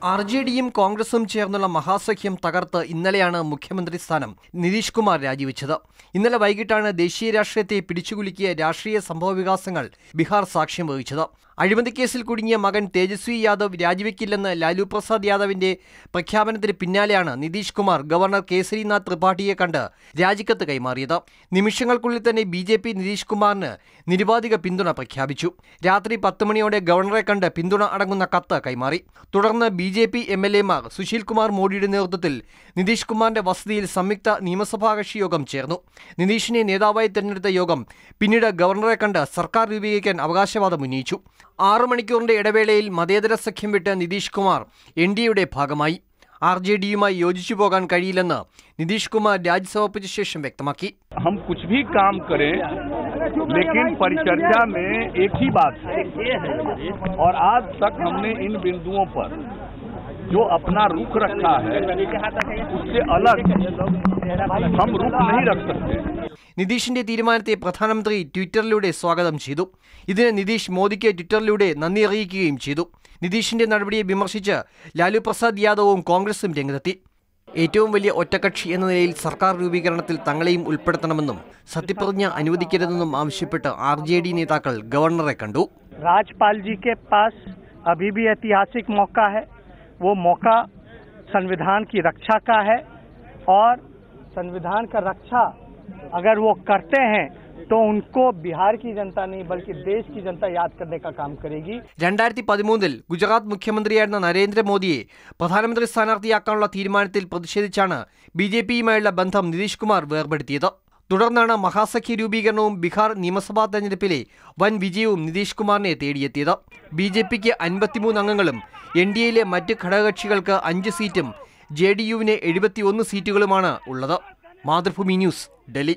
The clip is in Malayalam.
RJDയും കോൺഗ്രസും ചേർന്നുള്ള മഹാസഖ്യം തകർത്ത് ഇന്നലെയാണ് മുഖ്യമന്ത്രി സ്ഥാനം നിതീഷ് കുമാർ രാജിവെച്ചത്. ഇന്നലെ വൈകിട്ടാണ് ദേശീയ രാഷ്ട്രീയത്തെ പിടിച്ചുകുലുക്കിയ രാഷ്ട്രീയ സംഭവവികാസങ്ങൾ ബീഹാർ സാക്ഷ്യം വഹിച്ചത്. അഴിമതിക്കേസിൽ കുടുങ്ങിയ മകൻ തേജസ്വി യാദവ് രാജിവെക്കില്ലെന്ന് ലാലു പ്രസാദ് യാദവിന്റെ പ്രഖ്യാപനത്തിന് പിന്നാലെയാണ് നിതീഷ് കുമാർ ഗവർണർ കേസരിനാഥ് ത്രിപാഠിയെ കണ്ട് രാജിക്കത്ത് കൈമാറിയത്. നിമിഷങ്ങൾക്കുള്ളിൽ തന്നെ BJP നിതീഷ് കുമാറിന് നിരുപാധിക പിന്തുണ പ്രഖ്യാപിച്ചു. രാത്രി 10 മണിയോടെ ഗവർണറെ കണ്ട് പിന്തുണ അടങ്ങുന്ന കത്ത് കൈമാറി. തുടർന്ന് BJP MLA-മാർ സുശീൽ കുമാർ മോഡിയുടെ നേതൃത്വത്തിൽ നിതീഷ് കുമാറിന്റെ വസതിയിൽ സംയുക്ത നിയമസഭാ കക്ഷി യോഗം ചേർന്നു. നിതീഷിനെ നേതാവായി തെരഞ്ഞെടുത്ത യോഗം പിന്നീട് ഗവർണറെ കണ്ട് സർക്കാർ രൂപീകരിക്കാൻ അവകാശവാദം ഉന്നയിച്ചു. 6 മണിക്കൂറിന്റെ ഇടവേളയിൽ മതേതര സഖ്യം വിട്ട് നിതീഷ് കുമാർ NDAയുടെ ഭാഗമായി. RJDയുമായി യോജിച്ചു പോകാൻ കഴിയില്ലെന്ന് നിതീഷ് കുമാർ രാജി സമർപ്പിച്ച ശേഷം വ്യക്തമാക്കി. हम कुछ भी काम करें लेकिन परिचर्चा में एक ही बात है और आज तक हमने इन बिंदुओं पर जो अपना रुख रखा है उससे अलग हम रुख नहीं रख सकते. നിതീഷിന്റെ തീരുമാനത്തെ പ്രധാനമന്ത്രി ട്വിറ്ററിലൂടെ സ്വാഗതം ചെയ്തു. ഇതിന് നിതീഷ് മോദിക്ക് ട്വിറ്ററിലൂടെ നന്ദി അറിയിക്കുകയും ചെയ്തു. നിതീഷിന്റെ നടപടിയെ വിമർശിച്ച് ലാലു പ്രസാദ് യാദവും കോൺഗ്രസും രംഗത്തെത്തി. ഏറ്റവും വലിയ ഒറ്റകക്ഷി എന്ന നിലയിൽ സർക്കാർ രൂപീകരണത്തിൽ തങ്ങളെയും ഉൾപ്പെടുത്തണമെന്നും സത്യപ്രതിജ്ഞ അനുവദിക്കരുതെന്നും ആവശ്യപ്പെട്ട് RJD നേതാക്കൾ ഗവർണറെ കണ്ടു. राज्यपाल जी के पास अभी भी ऐतिहासिक मौका है. वो मौका संविधान की रक्षा का है और संविधान का रक्षा अगर वो करते हैं तो उनको बिहार की जनता नहीं बल्कि देश की जनता याद करने का काम करेगी. 2013 ഗുജറാത്ത് മുഖ്യമന്ത്രിയായിരുന്ന നരേന്ദ്രമോദിയെ പ്രധാനമന്ത്രി സ്ഥാനാർത്ഥിയാക്കാനുള്ള തീരുമാനത്തിൽ പ്രതിഷേധിച്ചാണ് BJPയുമായുള്ള ബന്ധം നിതീഷ് കുമാർ വേർപെടുത്തിയത്. തുടർന്നാണ് മഹാസഖ്യ രൂപീകരണവും ബീഹാർ നിയമസഭാ തെരഞ്ഞെടുപ്പിലെ വൻ വിജയവും നിതീഷ് കുമാറിനെ തേടിയെത്തിയത്. BJPക്ക് 53 അംഗങ്ങളും NDAയിലെ മറ്റ് ഘടകകക്ഷികൾക്ക് 5 സീറ്റും JDUവിന് 71 സീറ്റുകളുമാണ് ഉള്ളത്. മാതൃഭൂമി ന്യൂസ്, ഡൽഹി.